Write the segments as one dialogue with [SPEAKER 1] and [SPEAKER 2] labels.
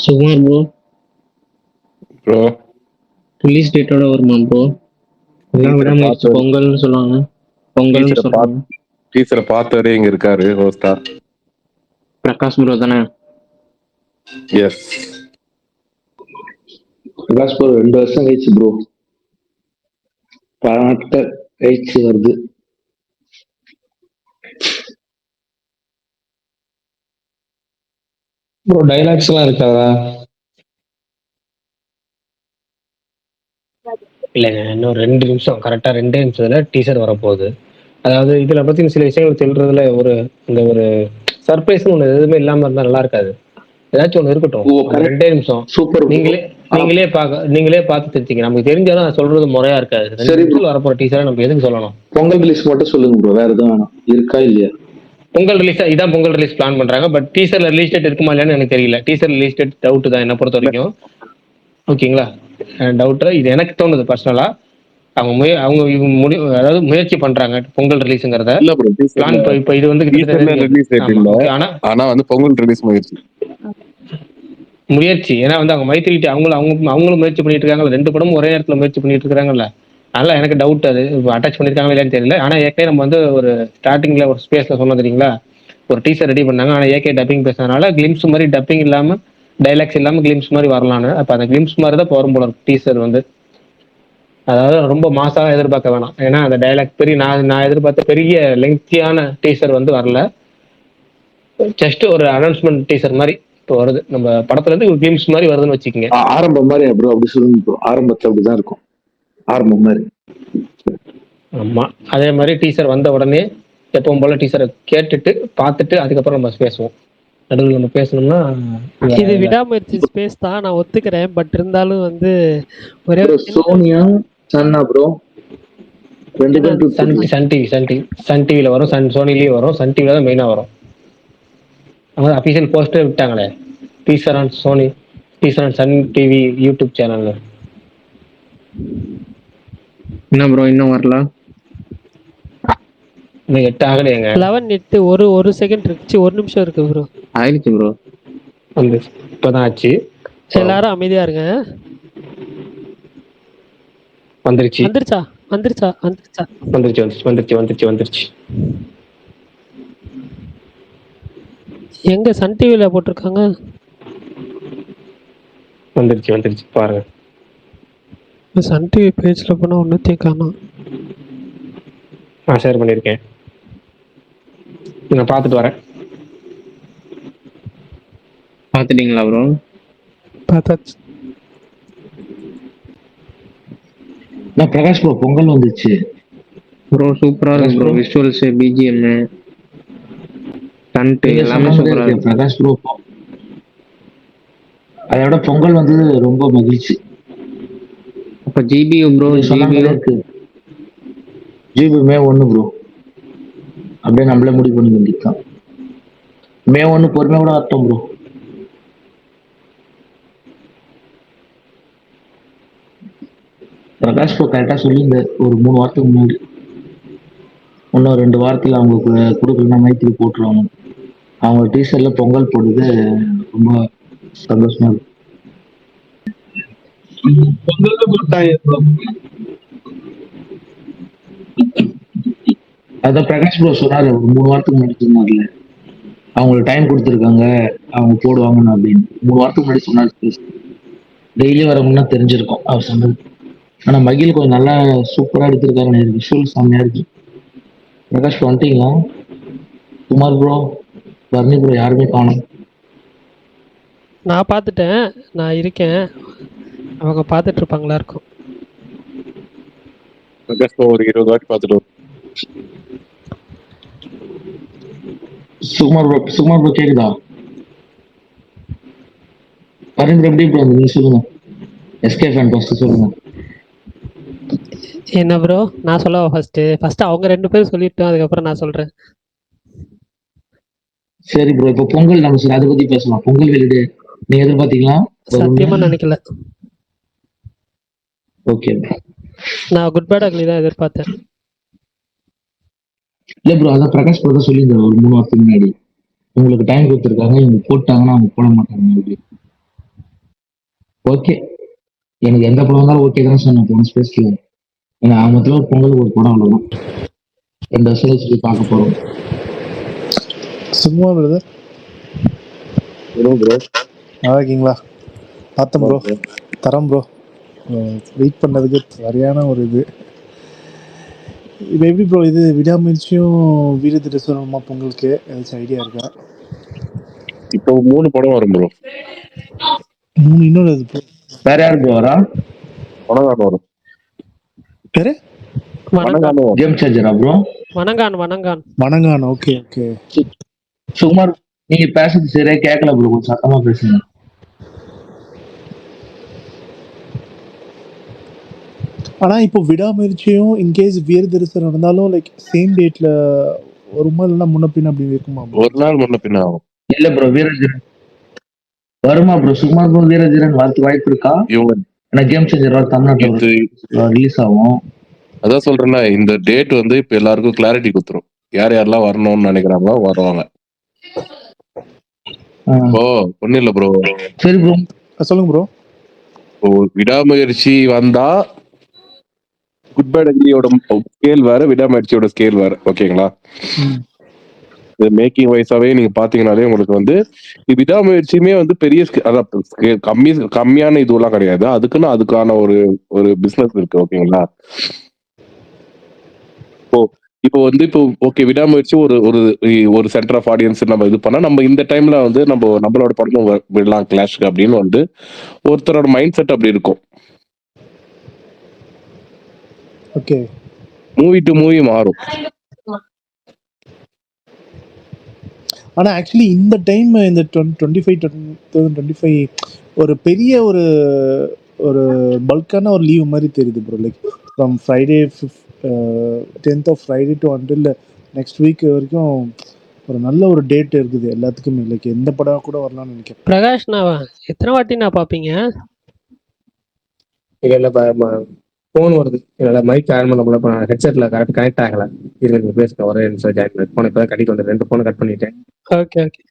[SPEAKER 1] Sukumar bro
[SPEAKER 2] bro
[SPEAKER 1] release டேட்டோட வருமா bro? எல்லாம் விடாமுயற்சி பொங்கல்னு சொல்லுவாங்க. பொங்கல்னு சொல்லுவாங்க.
[SPEAKER 2] டீச்சரை பார்த்தவரே இங்க இருக்காரு ஹோஸ்டா.
[SPEAKER 1] பிரகாஷ் ப்ரோ தானே?
[SPEAKER 2] எஸ்
[SPEAKER 3] பிரகாஷ் ப்ரோ 2 வருஷம் கழிச்சு ப்ரோ, பல நாட்கள் கழிச்சு வருது.
[SPEAKER 4] ப்ரோ டைலாக்ஸ் எல்லாம் இருக்காதா?
[SPEAKER 5] இல்லைங்க, இன்னும் 2 நிமிஷம், கரெக்டா 2 நிமிஷத்துல டீசர் வரப்போகுது. அதாவது இதுல பத்தி சில விஷயங்கள் சொல்றதுல ஒரு சர்ப்ரைஸ் ஒண்ணு எதுவுமே இல்லாம இருந்தா நல்லா இருக்காது. ஏதாச்சும் ஒண்ணு இருக்கட்டும். 2 நிமிஷம்
[SPEAKER 3] சூப்பர்.
[SPEAKER 5] நீங்களே பார்த்து தெரிஞ்சுங்க. நமக்கு தெரிஞ்சாலும் சொல்றது முறையா இருக்காது. 2 நிமிஷம் வரப்போற டீசரை நம்ம எதுக்கு சொல்லணும்?
[SPEAKER 3] பொங்கல் ரிலீஸ் மட்டும் சொல்லுங்க ப்ரோ, வேற எதுவும் வேணாம். இருக்கா இல்லையா?
[SPEAKER 5] பொங்கல் ரிலீஸ் இதான் பொங்கல் ரிலீஸ் பிளான் பண்றாங்க. பட் டீசர்ல ரிலீஸ் டேட் இருக்குமா இல்லையான்னு எனக்கு தெரியல. டீசர் ரிலீஸ் டேட் டவுட் தான் என்ன பொறுத்த வரைக்கும். ஓகேங்களா, டவுட். இது எனக்கு தோணுது பர்சனலா. அதாவது முயற்சி பண்றாங்க பொங்கல் ரிலீஸ்ங்கிறத பிளான். இப்போ இது வந்து
[SPEAKER 2] ஆனா வந்து பொங்கல் ரிலீஸ்
[SPEAKER 5] முயற்சி. ஏன்னா வந்து அவங்க மைத்திரிட்டு அவங்களும் முயற்சி பண்ணிட்டு இருக்காங்க. 2 படமும் ஒரே நேரத்துல முயற்சி பண்ணிட்டு இருக்காங்கல்ல. அதனால எனக்கு டவுட் அது அட்டாச் பண்ணிருக்காங்க இல்லையான்னு தெரியல. ஆனா ஏற்கனவே நம்ம வந்து ஒரு ஸ்டார்டிங்ல ஒரு ஸ்பேஸ்ல சொன்னோம் தெரியுங்களா, ஒரு டீசர் ரெடி பண்ணாங்க. ஆனா ஏகே டப்பிங் பேசுறதுனால கிளிம்ஸ் மாதிரி டப்பிங் இல்லாம டைலாக்ஸ் இல்லாம கிளிம்ஸ் மாதிரி வரலான்னு. அப்ப அந்த கிளிம்ஸ் மாதிரி தான் போரும் போல டீசர் வந்து. அதாவது ரொம்ப மாசாக எதிர்பார்க்க வேணாம். ஏன்னா அந்த டைலாக் பெரிய நான் எதிர்பார்த்த பெரிய லெங்க்தியான டீசர் வந்து வரல. ஜஸ்ட் ஒரு அனௌன்ஸ்மெண்ட் டீசர் மாதிரி இப்போ வருது. நம்ம படத்துல இருந்து ஒரு கிளிம்ஸ் மாதிரி வருதுன்னு வச்சுக்கோங்க.
[SPEAKER 3] ஆரம்பம் மாதிரி ப்ரோ, அப்படி சொல்லுங்க ப்ரோ. ஆரம்பத்துல அப்படிதான் இருக்கும், ஆரம்பம் மாதிரி.
[SPEAKER 5] ஆமா, அதே மாதிரி டீசர் வந்த உடனே எப்பவும் போல டீசரை கேட்டுட்டு பார்த்துட்டு அதுக்கப்புறம் நம்ம பேசுவோம். நடுவில் நம்ம பேசணும்னா
[SPEAKER 6] இது விடாமுயற்சி ஸ்பேஸ் தான், நான் ஒத்துக்கிறேன். பட் இருந்தாலும் வந்து ஒரே
[SPEAKER 3] சோனியா சன்னா ப்ரோ
[SPEAKER 5] சன் டிவில வரும், சோனிலயும் வரும். சன் டிவில தான் மெயினா வரும். அவங்க அபிஷியல் போஸ்டர் விட்டாங்களே, teaser on Sony, teaser on Sun TV YouTube சேனல்ல.
[SPEAKER 1] என்ன ப்ரோ இன்னும் வரல?
[SPEAKER 5] இன்னும் 8 ஆகலையேங்க.
[SPEAKER 6] 11:08 ஒரு செகண்ட் இருக்கு, 1 நிமிஷம் இருக்கு ப்ரோ.
[SPEAKER 1] ஆயிடுச்சு ப்ரோ,
[SPEAKER 5] வந்து இப்பதான் ஆச்சு.
[SPEAKER 6] எல்லாரும் அமைதியா இருங்க. வந்துருச்சா? எங்க சன் டிவில போட்டிருக்காங்க?
[SPEAKER 5] வந்துருச்சு பாருங்க.
[SPEAKER 6] சன் டிவி பேஜ்ல போனா ஒன்னுத்தையும் காணோம்.
[SPEAKER 5] நான் ஷேர் பண்ணிருக்கேன், நான் பார்த்துட்டு வரேன்.
[SPEAKER 1] பார்த்துட்டீங்களா ப்ரோ?
[SPEAKER 6] பார்த்தாச்சு.
[SPEAKER 3] நான் பிரகாஷ் ப்ரோ பொங்கல் வந்துச்சு
[SPEAKER 1] ப்ரோ, சூப்பரா இருக்கு ப்ரோ. விஷுவல்ஸ், பிஜிஎம், ஸ்டண்ட் எல்லாமே சூப்பரா இருக்கு
[SPEAKER 3] பிரகாஷ் ப்ரோ. அதோட பொங்கல் வந்து ரொம்ப மகிழ்ச்சி.
[SPEAKER 1] அப்ப ஜிபியூ ப்ரோ,
[SPEAKER 3] ஜிபி மே 1 ப்ரோ. அப்படியே நம்மளே முடிவு பண்ணி வேண்டியதுதான். மே 1 பொறுமையோட அர்த்தம் ப்ரோ. பிரகாஷ் ப்ரோ கரெக்டா சொல்லிங்க ஒரு 3 வாரத்துக்கு முன்னாடி. இன்னும் 2 வாரத்தில் அவங்களுக்கு கொடுக்கலன்னா மைத்திரி போட்டுருவாங்க. அவங்க டீசர்ல பொங்கல் போடுறது ரொம்ப சந்தோஷமா இருக்கு. அதான் பிரகாஷ் ப்ரோ சொன்னாரு ஒரு 3 வாரத்துக்கு முன்னாடி சொன்னார்ல, அவங்களுக்கு டைம் கொடுத்துருக்காங்க, அவங்க போடுவாங்கன்னு அப்படின்னு 3 வாரத்துக்கு முன்னாடி சொன்னாரு. டெய்லி வரமுன்னா தெரிஞ்சிருக்கும் அவர் சொன்னது. ஆனா மகிழ் கொஞ்சம் நல்லா சூப்பரா எடுத்திருக்காரு. விஷுவல் செம்மையா இருக்கு. பிரகாஷ் ப்ரோ வந்துட்டீங்களா? குமார் ப்ரோ, பர்னி ப்ரோ யாருமே காணும்.
[SPEAKER 6] நான் பார்த்துட்டேன், நான் இருக்கேன். அவங்க பார்த்துட்டு இருப்பாங்களா இருக்கும்.
[SPEAKER 2] ஒரு 20 வாட்டி பார்த்துட்டு.
[SPEAKER 3] சுகுமார் ப்ரோ கேக்குதா? பர்னி எப்படி ப்ரோ நீங்க சொல்லுங்க. எஸ்கே ஃபேன் ஃபர்ஸ்ட் சொல்லுங்க.
[SPEAKER 6] என்ன ப்ரோ நான் சொல்லவா? ஃபர்ஸ்ட் அவங்க 2 பேரும் சொல்லிட்டோம், அதுக்கப்புறம் நான் சொல்றேன்.
[SPEAKER 3] சரி ப்ரோ, இப்போ பொங்கல் நம்ம அதை பத்தி பேசலாம். பொங்கல் வெளியிடு நீங்க எதிர்பார்த்தீங்களா?
[SPEAKER 6] சத்தியமா நினைக்கல.
[SPEAKER 3] ஓகே,
[SPEAKER 6] நான் குட் பேட் அக்லி தான் எதிர்பார்த்தேன்.
[SPEAKER 3] இல்ல ப்ரோ, அதான் பிரகாஷ் ப்ரோ தான் சொல்லியிருந்தாரு ஒரு 3 வாரத்துக்கு முன்னாடி, உங்களுக்கு டைம் கொடுத்துருக்காங்க, இவங்க போட்டாங்கன்னா அவங்க போட மாட்டாங்க. ஓகே, எனக்கு எந்த படம் வந்தாலும் ஓகே தான் சொன்னேன் போன ஸ்பேஸ்ல. ஏன்னா ஆமத்துல ஒரு பொங்கலுக்கு ஒரு படம் அவ்வளவுதான். 2 வருஷம் கழிச்சு போய் பார்க்க போறோம்.
[SPEAKER 7] சும்மா பிரதர்
[SPEAKER 2] ப்ரோ
[SPEAKER 7] நல்லா இருக்கீங்களா? பார்த்தேன் ப்ரோ, தரம் ப்ரோ. வெயிட் பண்ணதுக்கு சரியான ஒரு இது. இப்போ எப்படி ப்ரோ இது விடாமுயற்சியும் வீர திருசனமா பொங்கலுக்கு ஏதாச்சும் ஐடியா இருக்கா?
[SPEAKER 2] இப்போ 3 படம் வரும் ப்ரோ.
[SPEAKER 7] 3 இன்னொரு இது ப்ரோ.
[SPEAKER 3] வேற யாரு ப்ரோ வரா?
[SPEAKER 2] படம் வரும்.
[SPEAKER 7] பேரு
[SPEAKER 6] வணங்கான்
[SPEAKER 3] கேம் சேஞ்சரா bro?
[SPEAKER 7] Vanangaan. Okay okay.
[SPEAKER 3] Sukumar, நீங்க பேசுறது சரியா கேட்கல ப்ரோ, கொஞ்சம் சத்தமா பேசுங்க.
[SPEAKER 7] ஆனா இப்போ விடாமுயற்சியும் இன்கேஸ் வீர திருசனம் நடந்தாலும் லைக் சேம் டேட்ல வருமா இல்லைன்னா முன்ன பின்ன அப்படி இருக்குமா bro?
[SPEAKER 2] ஒரு நாள் முன்ன பின்ன ஆகும்.
[SPEAKER 3] இல்ல ப்ரோ, வீரஜீரன் வருமா ப்ரோ? சுகுமார் ப்ரோ வீரஜீரன் வரதுக்கு வாய்ப்பு இருக்கா?
[SPEAKER 2] இவங்க
[SPEAKER 3] ஏன்னா கேம் சேஞ்சர் தமிழ்நாட்டில் ரிலீஸ் ஆகும்.
[SPEAKER 2] அதான் சொல்றேன்னா, இந்த டேட் வந்து இப்ப எல்லாருக்கும் கிளாரிட்டி கொடுத்துரும். யார் யாரெல்லாம் வரணும்னு நினைக்கிறாங்களோ வருவாங்க. ஓ ஒன்னும் இல்ல ப்ரோ.
[SPEAKER 3] சரி ப்ரோ,
[SPEAKER 7] சொல்லுங்க ப்ரோ.
[SPEAKER 2] விடாமுயற்சி வந்தா குட் பேட் அக்லியோட ஸ்கேல் வேற, விடாமுயற்சியோட ஸ்கேல் வேற. ஓகேங்களா? மேக்கிங் வைஸாவே நீங்க பாத்தீங்கன்னாலே உங்களுக்கு வந்து விடாமுயற்சியுமே வந்து பெரிய கம்மியான இதுவெல்லாம் கிடையாது. அதுக்கான ஒரு பிசினஸ் இருக்கு. ஓகேங்களா? இப்போ வந்து ஓகே விடாமுயற்சி ஒரு சென்டர் ஆஃப் ஆடியன்ஸ் நம்ம இது பண்ணா நம்ம இந்த டைம்ல வந்து நம்மளோட படமும் விடலாம் கிளாஷ்க்கு அப்படின்னு வந்து ஒருத்தரோட மைண்ட் செட் அப்படி இருக்கும்.
[SPEAKER 7] ஓகே,
[SPEAKER 2] மூவி டு மூவி மாறும்.
[SPEAKER 7] ஆனா ஆக்சுவலி இந்த டைம் இந்த 2025 ஒரு பெரிய ஒரு பல்கான ஒரு லீவ் மாதிரி தெரியுது bro. Like from Friday 10th of Friday to until next week வரைக்கும் ஒரு நல்ல ஒரு டேட் இருக்குது எல்லாத்துக்குமே. லைக் எந்த படம் கூட வரலாம்னு நினைக்கிறேன்.
[SPEAKER 6] பிரகாஷ், நான் எத்தனை வாட்டி நான் பாப்பீங்க?
[SPEAKER 5] இல்ல ஃபோன் வருது, இல்ல மைக் ஆன் பண்ண போல ஹெட்செட்ல கரெக்ட் கனெக்ட் ஆகல. இருங்க பேசுங்க, ஒரே நிமிஷம் ஜாயின் பண்ணி போன் இப்போ கட்டிட்டு வந்து 2 போன் கட் பண்ணிட்டேன்.
[SPEAKER 6] Okay okay.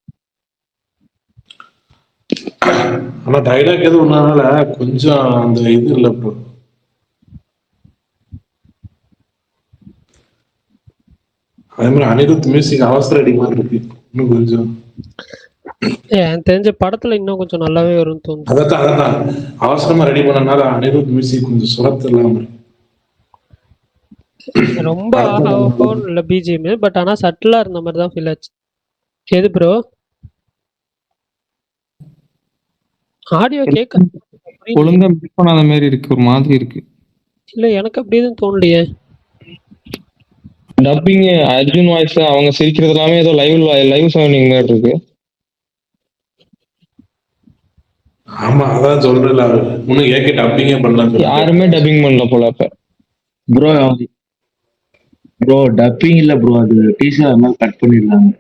[SPEAKER 8] ஆனா டைலாக் எதுவும் ஒன்னால கொஞ்சம் அந்த இது இல்ல ப்ரோ. அதே மாதிரி அனிருத் மியூசிக் அவசர அடி மாதிரி இருக்கு. இன்னும் கொஞ்சம்
[SPEAKER 6] எனக்கு தெரிஞ்ச படத்துல இன்னும் கொஞ்சம் நல்லாவே வரும்னு தோணுது.
[SPEAKER 8] அதான் அவசரமா ரெடி பண்ணனால அனிருத் மியூசிக் கொஞ்சம் சுரத்து இல்லாம
[SPEAKER 6] ரொம்ப இல்ல பிஜிஎம், பட் ஆனா சட்டிலா இருந்த மாதிரி தான் ஃபீல் ஆச்சு. எது ப்ரோ? ஆடியோ கேட்க
[SPEAKER 4] ஒழுங்கா மிஸ் பண்ணாத மாதிரி இருக்கு, ஒரு மாதிரி இருக்கு.
[SPEAKER 6] இல்ல எனக்கு அப்படி எதுவும் தோணலையே.
[SPEAKER 4] டப்பிங் அர்ஜுன் வாய்ஸ் அவங்க சிரிக்கிறது எல்லாமே ஏதோ லைவ் சவுண்டிங் மாதிரி இருக்கு.
[SPEAKER 8] ஆமா அதான் சொல்றேன், இன்னும் ஏகே டப்பிங்கே பண்ணல.
[SPEAKER 4] யாருமே டப்பிங் பண்ணல போல. அப்ப
[SPEAKER 3] ப்ரோ டப்பிங் இல்ல ப்ரோ, அது டீசர் மாதிரி கட் பண்ணிருக்காங்க.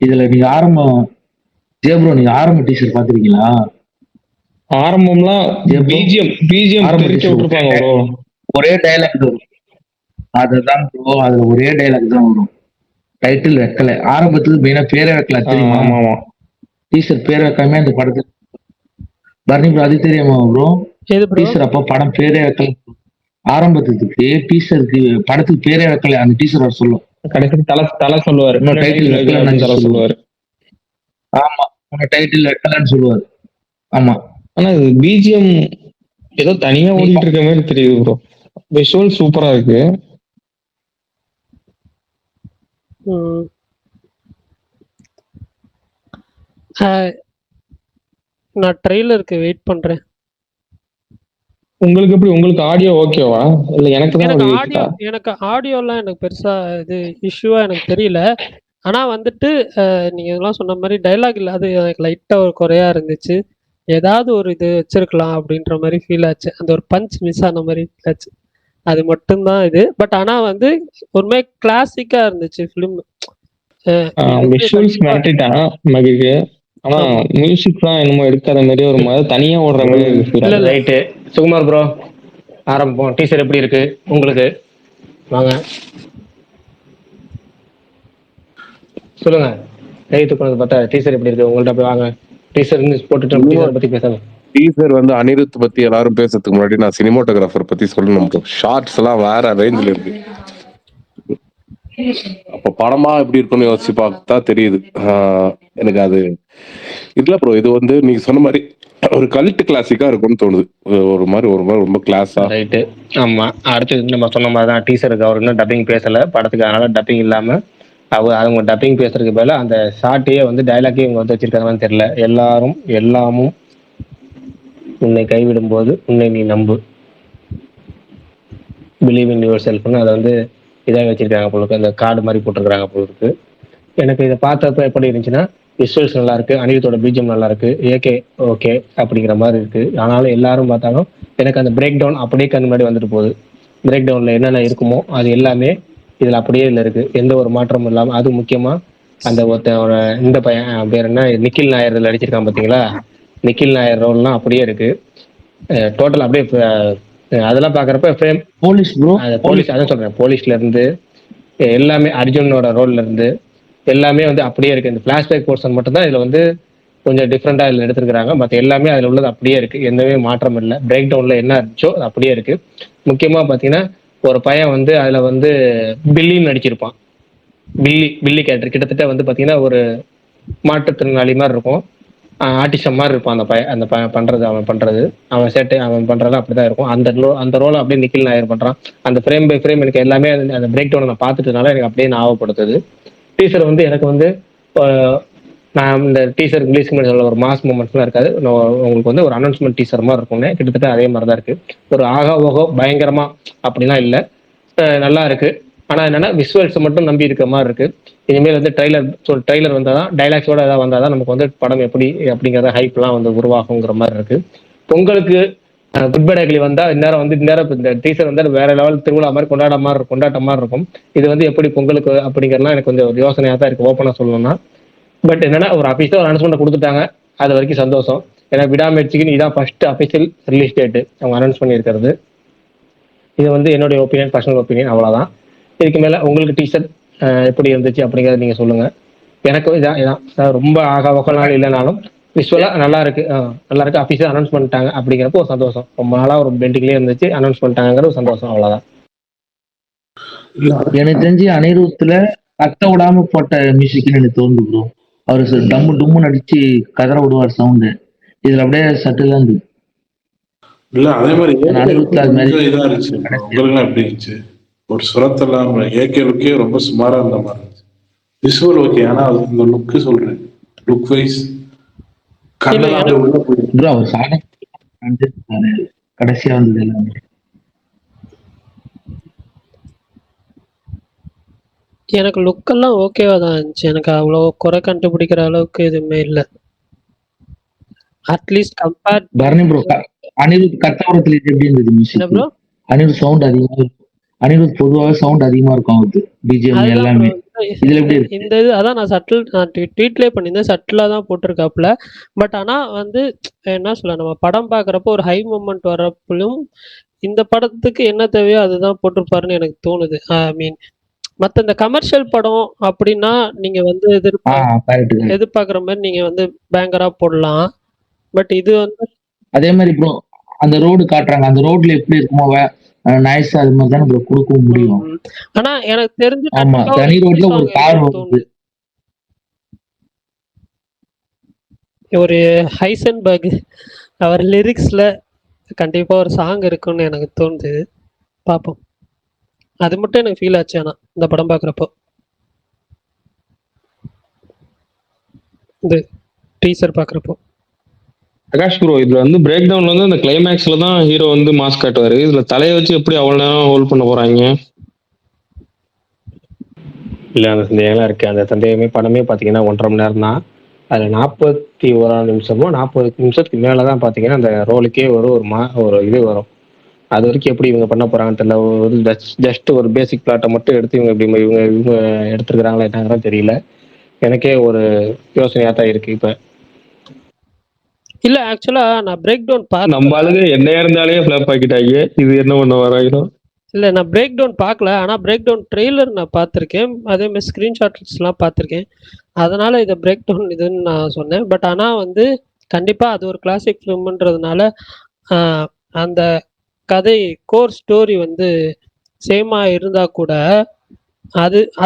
[SPEAKER 3] இதுல நீங்க ஆரம்ப டீசர் பாத்திருக்கீங்களா?
[SPEAKER 4] ஆரம்பம்லாம் பிஜிஎம் விட்டுருப்பாங்க ப்ரோ.
[SPEAKER 3] ஒரே டைலாக் வரும். அதுதான் ப்ரோ, அதுல ஒரே டைலாக் தான் வரும். டைட்டில் வைக்கல. ஆரம்பத்துக்கு மெயினா பேரே வைக்கல தெரியுமா?
[SPEAKER 4] ஆமா
[SPEAKER 3] டீசர் பேர் வைக்காம அந்த படத்துக்கு பர்னி ப்ரோ அது தெரியுமா ப்ரோ? டீசர் அப்ப படம் பேரே வைக்கல. ஆரம்பத்துக்கு டீசருக்கு படத்துக்கு பேரே வைக்கல. அந்த டீசர் அவர் சொல்லும்
[SPEAKER 4] கடைசி தலை சொல்லுவாரு,
[SPEAKER 3] டைட்டில் வைக்கலன்னு சொல்லுவாரு. ஆமா, டைட்டில் வைக்கலன்னு சொல்லுவாரு. ஆமா,
[SPEAKER 4] ஆனா இது பிஜிஎம் ஏதோ தனியா ஓடிட்டு இருக்க மாதிரி தெரியுது ப்ரோ. விஷுவல் சூப்பரா இருக்கு.
[SPEAKER 6] நான் ட்ரெய்லருக்கு வெயிட் பண்றேன்.
[SPEAKER 4] உங்களுக்கு எப்படி? உங்களுக்கு ஆடியோ ஓகேவா? இல்ல எனக்கு
[SPEAKER 6] ஆடியோலாம் எனக்கு பெருசா இது இஷ்யூவா எனக்கு தெரியல. ஆனா வந்துட்டு நீங்க இதெல்லாம் சொன்ன மாதிரி டைலாக் இல்லாத எனக்கு லைட்டா ஒரு குறையா இருந்துச்சு. ஏதாவது ஒரு இது வச்சிருக்கலாம் அப்படின்ற மாதிரி ஃபீல் ஆச்சு. அந்த ஒரு பஞ்ச் மிஸ் ஆன மாதிரி ஃபீல் ஆச்சு. அது மட்டும்தான் இது. பட் ஆனா வந்து ஒருமே கிளாசிக்கா இருந்துச்சு ஃபிலிம்.
[SPEAKER 4] விஷுவல்ஸ் மிரட்டிட்டான் மகிழ்ச்சி. ஆனா மியூசிக் தான் என்னமோ எடுக்காத மாதிரி ஒரு மாதிரி தனியா ஓடுற மாதிரி இருக்கு.
[SPEAKER 5] ரைட்டு சுகுமார் ப்ரோ, ஆரம்பம். டீசர் எப்படி இருக்கு உங்களுக்கு? வாங்க சொல்லுங்க. கைத்து கொண்டு பார்த்தா டீசர் எப்படி இருக்கு உங்கள்ட்ட? போய் வாங்க, டீசர் போட்டுட்டு டீசரை பத்தி பேசலாம்.
[SPEAKER 2] டீசர் வந்து அனிருத் பத்தி எல்லாரும் பேசுறதுக்கு முன்னாடி நான் சினிமாட்டோகிராஃபர் பத்தி சொல்லணும் ப்ரோ. ஷார்ட்ஸ் எல்லாம் வேற ரேஞ்சில் இருக்கு. அப்ப படமா எப்படி இருக்குன்னு யோசிச்சு பார்த்தா தெரியுது. எனக்கு அது இல்ல ப்ரோ. இது வந்து நீங்க சொன்ன மாதிரி ஒரு கல்ட் கிளாசிக்கா இருக்கும்னு தோணுது. ஒரு மாதிரி ரொம்ப கிளாஸா.
[SPEAKER 5] ரைட்டு. ஆமா. அடுத்து நம்ம சொன்ன மாதிரி தான் டீசருக்கு அவர் இன்னும் டப்பிங் பேசல படத்துக்கு. அதனால டப்பிங் இல்லாம அவங்க டப்பிங் பேசுறதுக்கு பதிலா அந்த ஷார்ட்டையே வந்து டைலாக்கே இவங்க வந்து வச்சிருக்காங்கன்னு தெரியல. எல்லாமும் உன்னை கைவிடும் போது உன்னை நீ நம்பு, பிலீவ் இன் யுவர் செல்ஃப்னு அதை வந்து இதாக வச்சிருக்காங்க போலுக்கு. அந்த கார்டு மாதிரி போட்டிருக்காங்க போலுக்கு. எனக்கு இதை பார்த்தப்ப எப்படி இருந்துச்சுன்னா, விஷுவல்ஸ் நல்லா இருக்கு, அனிருத்தோட பிஜிஎம் நல்லா இருக்கு, ஏகே ஓகே அப்படிங்கிற மாதிரி இருக்கு. ஆனாலும் எல்லாரும் பார்த்தாலும் எனக்கு அந்த பிரேக் டவுன் அப்படியே கண் முன்னாடி வந்துட்டு போகுது. பிரேக் டவுன்ல என்னென்ன இருக்குமோ அது எல்லாமே இதுல அப்படியே இல்லை இருக்கு, எந்த ஒரு மாற்றமும் இல்லாம. அது முக்கியமா அந்த ஒருத்தனோட இந்த பையன் பேர் என்ன, நிக்கில் நாயர் இதில் அடிச்சிருக்கான் பார்த்தீங்களா? நிக்கில் நாயர் ரோல்லாம் அப்படியே இருக்கு. டோட்டல் அப்படியே அதெல்லாம் பாக்குறப்ப ஃப்ரேம்
[SPEAKER 3] போலீஸ் ப்ரோ,
[SPEAKER 5] போலீஸ் அதான் சொல்றேன், போலீஸ்ல இருந்து எல்லாமே அர்ஜுனோட ரோல்ல இருந்து எல்லாமே வந்து அப்படியே இருக்கு. இந்த பிளாஷ்பேக் போர்ஷன் மட்டும் தான் இதுல வந்து கொஞ்சம் டிஃப்ரெண்டா இதுல எடுத்திருக்காங்க. மற்ற எல்லாமே அதுல உள்ளது அப்படியே இருக்கு, எந்தவே மாற்றம் இல்லை. பிரேக் டவுன்ல என்ன இருந்துச்சோ அது அப்படியே இருக்கு. முக்கியமா பாத்தீங்கன்னா ஒரு பையன் வந்து அதுல வந்து பில்லின்னு நடிச்சிருப்பான். பில்லி கேரக்டர் கிட்டத்தட்ட வந்து பாத்தீங்கன்னா ஒரு மாற்றுத்திறனாளி மாதிரி இருக்கும், ஆர்டிஸ்டம் மாதிரி இருப்பான் அந்த பையன். அந்த பண்றது அவன் பண்றது அப்படிதான் இருக்கும். அந்த ரோலை அப்படியே நிக்கில் நாயர் பண்றான். அந்த ஃப்ரேம் பை ஃப்ரேம் எனக்கு எல்லாமே அந்த பிரேக் டவுனை நான் பார்த்துட்டதுனால எனக்கு அப்படியே ஞாபகப்படுத்துது. டீசர் வந்து எனக்கு வந்து நான் இந்த டீசர் ரிலீஸ் பண்ணி ஒரு மாஸ் மூமெண்ட்ஸ்லாம் இருக்காது, உங்களுக்கு வந்து ஒரு அனௌன்ஸ்மெண்ட் டீசர் மாதிரி இருக்கும்னு கிட்டத்தட்ட அதே மாதிரி தான் இருக்கு. ஒரு ஆகா ஓகோ பயங்கரமா அப்படிலாம் இல்லை, நல்லா இருக்கு. ஆனா என்னன்னா விஷுவல்ஸ் மட்டும் நம்பி இருக்க மாதிரி இருக்கு. இனிமேல் வந்து ட்ரைலர் வந்தாதான், டைலாக்ஸோட ஏதாவது வந்தாதான் நமக்கு வந்து படம் எப்படி அப்படிங்கிறத ஹைப்லாம் வந்து உருவாகுங்கிற மாதிரி இருக்கு. பொங்கலுக்கு குட் பை டக்லி வந்தா இந்நேரம் இந்த டீசர் வந்து வேற லெவல் திருவிழா மாதிரி கொண்டாட்ட மாதிரி இருக்கும். இது வந்து எப்படி பொங்கலுக்கு அப்படிங்கிறதுலாம் எனக்கு கொஞ்சம் ஒரு யோசனையா தான் இருக்கு, ஓப்பனா சொல்லணும்னா. பட் என்னன்னா ஒரு அபிஷியல் அனௌன்ஸ்மெண்ட் கொடுத்துட்டாங்க, அது வரைக்கும் சந்தோஷம். ஏன்னா விடாமுயற்சிக்கு இதான் ஃபர்ஸ்ட் அபிஷியல் ரிலீஸ் டேட் அவங்க அனௌன்ஸ் பண்ணியிருக்கிறது. இது வந்து என்னுடைய ஒப்பீனியன், பர்சனல் ஒப்பீனியன், அவ்வளவுதான். இதுக்கு மேல உங்களுக்கு டீசர் எப்படி இருந்துச்சு அப்படிங்கறத நீங்க சொல்லுங்க. எனக்கு இதான் ரொம்ப ஆகா வகனால இல்லைனாலும் விஷுவலா நல்லா இருக்கு, அபிஷியல் அனௌன்ஸ் பண்ணிட்டாங்க அப்படிங்கிறப்போ ஒரு சந்தோஷம். ரொம்ப நாளா ஒரு பெண்டிங்லேயே இருந்துச்சு, அனௌன்ஸ் பண்ணிட்டாங்கிற ஒரு சந்தோஷம், அவ்வளவுதான்.
[SPEAKER 3] எனக்கு தெரிஞ்சு அனிருத்துல கத்த விடாம போட்ட மியூசிக்னு எனக்கு தோணுது ப்ரோ. அவரு டம்மு டும்முன்னு அடிச்சு கதற விடுவார் சவுண்டு, இதுல அப்படியே சட்டில் தான் இருக்கு.
[SPEAKER 8] இல்ல அதே மாதிரி
[SPEAKER 3] அனிருத்ல அது மாதிரி
[SPEAKER 8] இதா இருந்துச்சு. உங்களுக்கு எப்படி இருந்துச்சு? ஒரு சுரத்தெல்லாம் ஏகேலுக்கே ரொம்ப சுமாரா இருந்த மாதிரி இருந்துச்சு. விஷுவல் ஓகே, ஆனா இந்த லுக்கு சொல்றேன், லுக் வைஸ் கண்ணெல்லாம் உள்ள போயிருக்கு
[SPEAKER 3] ப்ரோ. அவர் சாதனை கடைசியா வந்தது எல்லாமே.
[SPEAKER 6] எனக்கு லுக்கெல்லாம் ஓகேவா தான் இருந்துச்சு, எனக்கு அவ்வளோ குறை கண்டுபிடிக்கிற அளவுக்கு எதுவுமே இல்லை. At least compare
[SPEAKER 3] Bharani bro, Anirudh கத்தவரத்துல இது எப்படி இருந்தது மியூசிக்?
[SPEAKER 6] ப்ரோ,
[SPEAKER 3] அனிருத் சவுண்ட் அதிகமா இருக்கும். அனிருத் பொதுவாக சவுண்ட் அதிகமா இருக்கும் அவருக்கு, பிஜிஎம் எல்லாமே. இதுல எப்படி இருக்கு?
[SPEAKER 6] இந்த இது அதான் நான் ட்வீட்லேயே பண்ணியிருந்தேன், சட்டிலாக தான் போட்டிருக்காப்புல. பட் ஆனால் வந்து என்ன சொல்ல, நம்ம படம் பார்க்குறப்போ ஒரு ஹை மூமெண்ட் வர்றப்பலும் இந்த படத்துக்கு என்ன தேவையோ அதுதான் போட்டிருப்பாருன்னு எனக்கு தோணுது. ஐ மீன் மற்ற இந்த கமர்ஷியல் படம் அப்படின்னா நீங்க வந்து எதிர்பார்க்குற மாதிரி நீங்க வந்து பேங்கரா போடலாம். பட் இது வந்து
[SPEAKER 3] அதே மாதிரி ப்ரோ அந்த ரோடு காட்டுறாங்க, அந்த ரோட்ல எப்படி இருக்குமோ நைஸ் அது மாதிரி தான் ப்ரோ கொடுக்க முடியும்.
[SPEAKER 6] ஆனா எனக்கு தெரிஞ்சு
[SPEAKER 3] ஆமா, தனி ரோட்ல ஒரு கார் வருது.
[SPEAKER 6] ஒரு ஹைசன்பர்க் அவர் லிரிக்ஸ்ல கண்டிப்பா ஒரு சாங் இருக்குன்னு எனக்கு தோணுது, பார்ப்போம். அது மட்டும் எனக்கு ஃபீல் ஆச்சு ஆனா இந்த படம் பார்க்குறப்போ, இந்த டீசர் பார்க்குறப்போ.
[SPEAKER 4] பிரகாஷ் ப்ரோ, இதுல வந்து பிரேக் டவுன்ல வந்து அந்த கிளைமேக்ஸ்ல தான் ஹீரோ வந்து மாஸ்க் காட்டுவாரு. இதுல தலையை வச்சு எப்படி அவ்வளவு நேரம் ஹோல்ட் பண்ண போறாங்க?
[SPEAKER 5] இல்ல அந்த சந்தேகம்லாம் இருக்கு. அந்த சந்தேகமே படமே பாத்தீங்கன்னா 1.5 மணி நேரம் தான். அதுல 41 நிமிஷமோ 40 நிமிஷத்துக்கு மேலதான் பாத்தீங்கன்னா அந்த ரோலுக்கே ஒரு இது வரும். அது வரைக்கும் எப்படி இவங்க பண்ண போறாங்கன்னு தெரியல. ஒரு ஜஸ்ட் ஒரு பேசிக் பிளாட்டை மட்டும் எடுத்து இவங்க எடுத்துருக்காங்களா என்னங்கிறத தெரியல. எனக்கே ஒரு யோசனையா தான் இருக்கு இப்ப.
[SPEAKER 6] இல்ல ஆக்சுவலா நான் பிரேக் டவுன் பார்த்தேன்.
[SPEAKER 4] நம்ம ஆளுங்க என்ன இருந்தாலே ஃபிளாப் ஆக்கிட்டாங்க, இது என்ன பண்ண வராங்களோ.
[SPEAKER 6] இல்ல நான் பிரேக் டவுன் பார்க்கல, ஆனா பிரேக் டவுன் ட்ரெய்லர் நான் பார்த்துருக்கேன், அதே மாதிரி ஸ்கிரீன்ஷாட்ஸ்லாம் பார்த்துருக்கேன். அதனால இதை பிரேக் டவுன் இதுன்னு நான் சொன்னேன். பட் ஆனா வந்து கண்டிப்பாக அது ஒரு கிளாசிக் ஃபிலிம்ன்றதுனால அந்த கதை கோர் ஸ்டோரி வந்து சேமாக இருந்தால் கூட